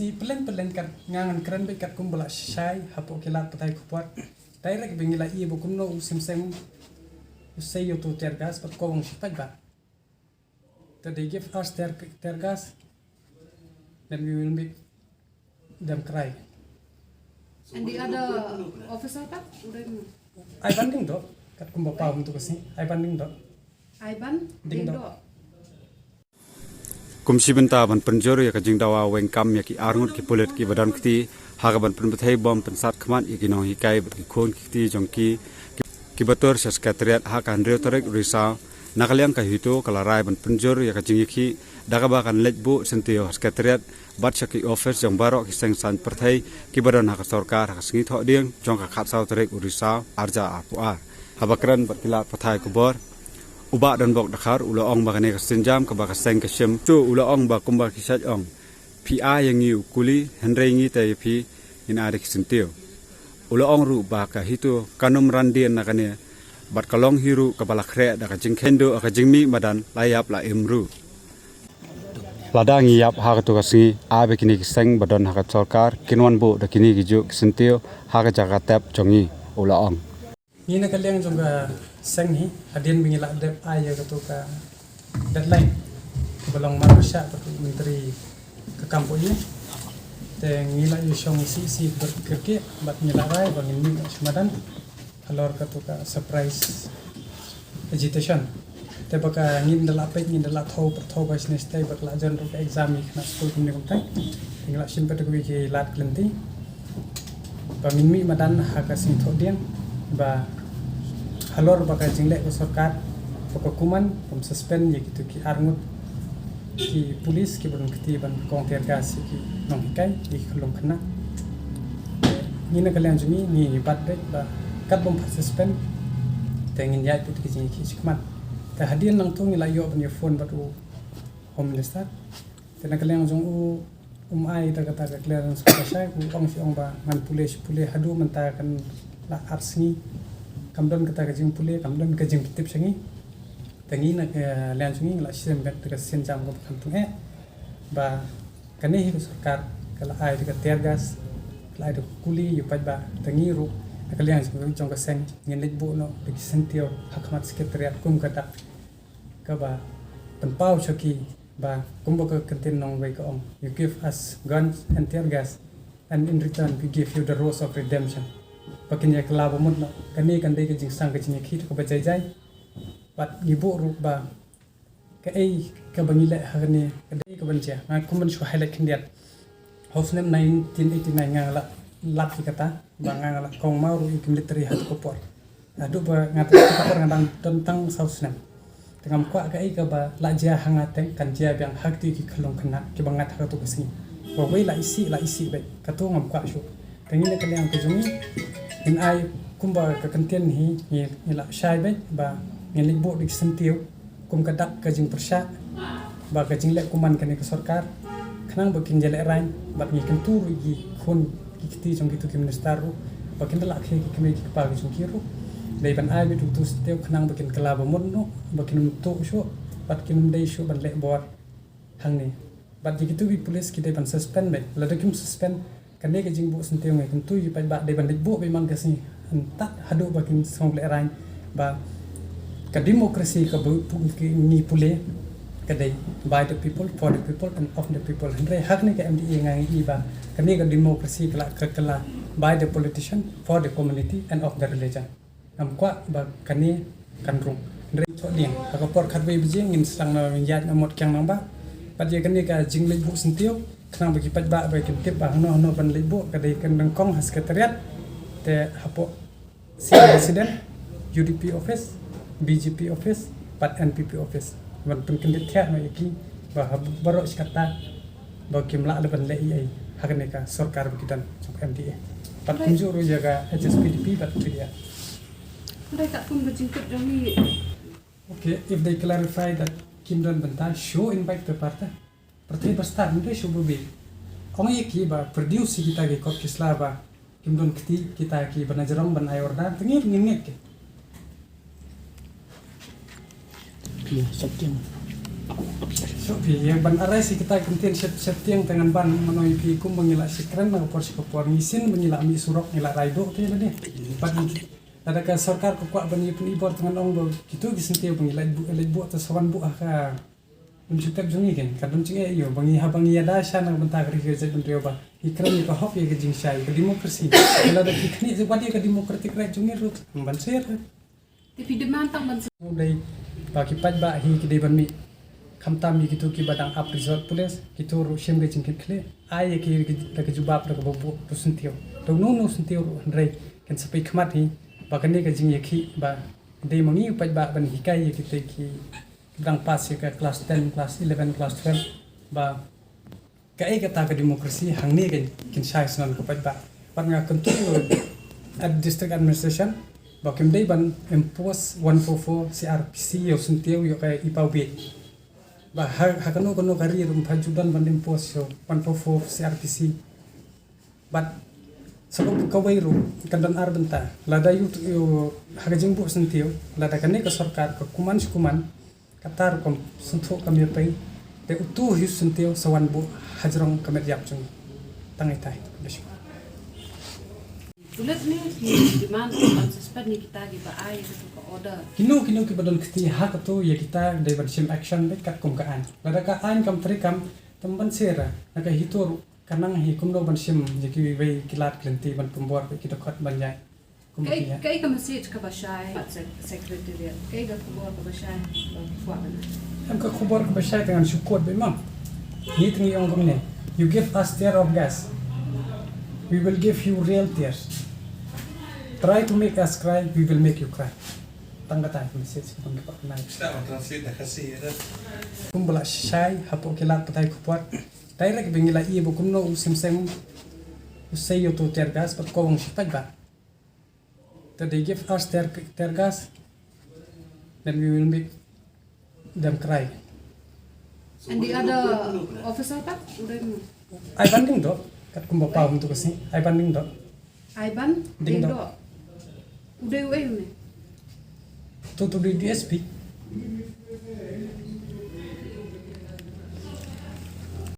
ki pelen kat ngangan keren be kat kumbala shai hapo kilat patai kupat direct bengila I bukum no usim sem usay yo to tergas pat kong shipat ba. So they give us their gas, then we will make them cry. And the other officer tak? Ay banding do, kat kumbapa untuk kasi. Ay banding do. Ivan Ding do. Kumsi benta ban penjuru ya kajing dawa wengkam ya ki arngut ki pulet ki badan kiti hagaban penbethai bom pensat khaman ya ki no hikai ki khon kiti jongki ki batur sekretariat hak andreu tarek risa nakaliang ka hito kalarai ban penjuru ya kajing ki dagabakan lejbu sentio sekretariat bat saki office jong barok ki seng san perthai ki badan hak sarkar hak singi thok ding jong ka khatsau tarek urisa arja apua habakran batkilat pathai kubor ubak dan bok dakar ula ong bakane kasenjam ka bakaseng kasem tu ula ong ba kumba kisat ong PI yang yu kuli henrei ngi tai pi in adik sentio ula ong ru ba ka hitu kanum randian nakane bat kalong hiru ka balakre da ka jingkendo ka jingmi madan layap la imru ladang yap ha ka to kasi abe kini kiseng badan ha ka sarkar kinwan bo da kini giju sentio ha ka jaga tap jongi ula ong Ni nakaliang juga sang hi adin bingila dep aya katu ka deadline belong marusya patu menteri ke kampung ini te ngila yu shong si berkirki bat ngila rai bangin ni semadan alor katu ka surprise agitation te baka ngin dala pet ngin dala thau per thau bas nestai bak la jan ru exam ni khna school kumni kumtai ngila shin patu ki lat klenti bangin mi madan ha ka sing thodian ba halor baka jingle ko sarkar pakakuman pom suspend ye gitu ki arngut ki pulis ki ban kiti ban kong tergas ki nong hikai di khulung khna ni na kalian jumi ni bat dek ba kat bom suspend tengin yai put ki ki sikman ta hadian nang tu ngila yo ban ye phone batu home minister tena kalian jong u ai ta kata clearance ko sai ku ong si ong ba ngan pulis hadu menta kan la arsni kamdon kata kajing pule kamdon kajing tip sangi tangi na lian sungi la sistem kat ka sen jam ko kantung ba kane hi sarkar kala ai ka tergas kala ai kuli yu pat ba tangi ru kalian sungi jong ka seng ngin lek bu no de sentio hakmat sekretariat kum kata ka ba penpau choki ba kum ba ka kantin nong wei ka om you give us guns and tear gas and in return we give you the rose of redemption pakin ya kelaba mut no kani kan dei ke jing sang ke jing khit ko bajai jai pat gibu ru ba ka ei ka bangile hagni ka dei ka banja ma kuman shu highlight kindiat hofnem 1989 ngala lat ki kata ba ngala kong mauru ik military hat ko por adu ba ngata ko por ngadang tentang sausnem tengam kwa ka ei ka ba la ja hangate kan ja byang hakti ki khlong khna ki bangat ha to kasi ba wei la isi be ka to ngam kwa shu tengine kalian ke jumi in ai kumba ka kantian hi ni la shai be ba ni libo dik sentiu kum ka dak ka jing persya ba ka jing le kuman kani ka sarkar khnang ba kin jele rain ba ni kan tur gi khun ki kiti jong gitu ki minister ru ba kin la khe ki kme ki pa gi jong ki ru dei ban ai be tu steu khnang ba kin kala ba mon no ba kin tu sho ba kin dei sho ban le bor hang ni ba di gitu bi police ki dei ban suspend be la de kim suspend kan dia kajing bu sentiung ngai kan tu yu pai ba de ban bu be man kasi entak hadu bakin song le rain ba ka demokrasi ka bu ki ni pule ka dei by the people for the people and of the people andre hak ni ka MDA ngai i ba kan ni ka demokrasi kala by the politician for the community and of the religion am kwa ba kan ni kan rung andre so ding ka por khat be bijing ngin sang na yat na mot kyang nang ba pa je kan ni ka jing le bu sentiung kenang bagi pajak bagi tip bang no ban libu kadai kan kong sekretariat te hapo si president UDP office BGP office pat NPP office ban pun kendit thia no iki ba barok sekata ba kimla leban le ai hakne ka sarkar bikitan MDA pat kunjuru jaga HSPDP pat dia mereka pun berjingkut jami okay if they clarify that Kimdan Banta show invite the party Pertanyaan besar mungkin coba be. Orang yang kita produce kita ke kod kislah ba kimdon kita ki banajarong ban ayorda tengir ngingit ke. Iya, sekian. So yang ban arai si kita kentin setiang dengan ban menoi pi kum mengila si keren na por si kopor ngisin mengila mi surok ngila raido ke ni pat ada ka sarkar ko kwa bani pun ibor dengan ong do gitu gisentiu mengila bu atau sawan bu ka mencukup jungi kan kadang cinge yo bangi habangi ada sana bentar kri kerja bentrio ba ikram ni ko hop ye ke jing sai ke demokrasi kalau ada ikni je padi ke demokratik rai jungi ru ban ser Tapi demand tak ban dai ba ki pat ba hi ki dei ban mi khamtam mi gitu ki badang up resort pulis gitu ru shem ge jingkit khle ai ki ke jubab ra ko bo to sentio to no sentio rai kan sapai khmat hi ba kan ne ke jing ye khi ba dei mangi pat ba ban hi kai ye ki te ki dang pas ye ke kelas 10 kelas 11 kelas 12 ba kai kata ke demokrasi hang ne ke kin sai snan ko pat ba pat nga kentu at district administration ba kim dei ban impose 144 CRPC yo sentio yo kai ipau be ba hakano kono kari rum phajudan ban impose yo 144 CRPC but sebab kawai ru kandan arbenta lada yu hagajing bu sentio lada kane ke sarkar ke kuman katar kom sentuh kami pai te utu yu sentio sawan bu hajrong kami yap chung tangai tai Ulat ni demand ban suspend ni kita di ba ai ke order. kinu ki badal kiti hak tu ya kita dari bersim action bet kat kum kaan lada ka an kam trikam temban sera naka hitur kanang hi kum do ban sim jeki wei kilat klenti ban pembor kita khot banjai kum ki Kay ka message ka ba siya secretariat. Kay ka kubor ka ba siya fuwa na. am ka khobor ka bashay dengan syukur be mam ni tingi ong gumne you give us tear of gas we will give you real tears try to make us cry we will make you cry tangga tay message ko ngi pa nai Stava translate da kasi era. kumbala shy hapo kilat patay kupar direct bingila i bu kumno usimsem usay yo to tear gas pat ko ang sipag ba that they give us tear gas then we will make them cry And the other officer pa? Udah mo. ay banding do kat kumba pa untuk kasi ay banding do Iban, Ding ding dong. do. Udah udah ni. to the DSP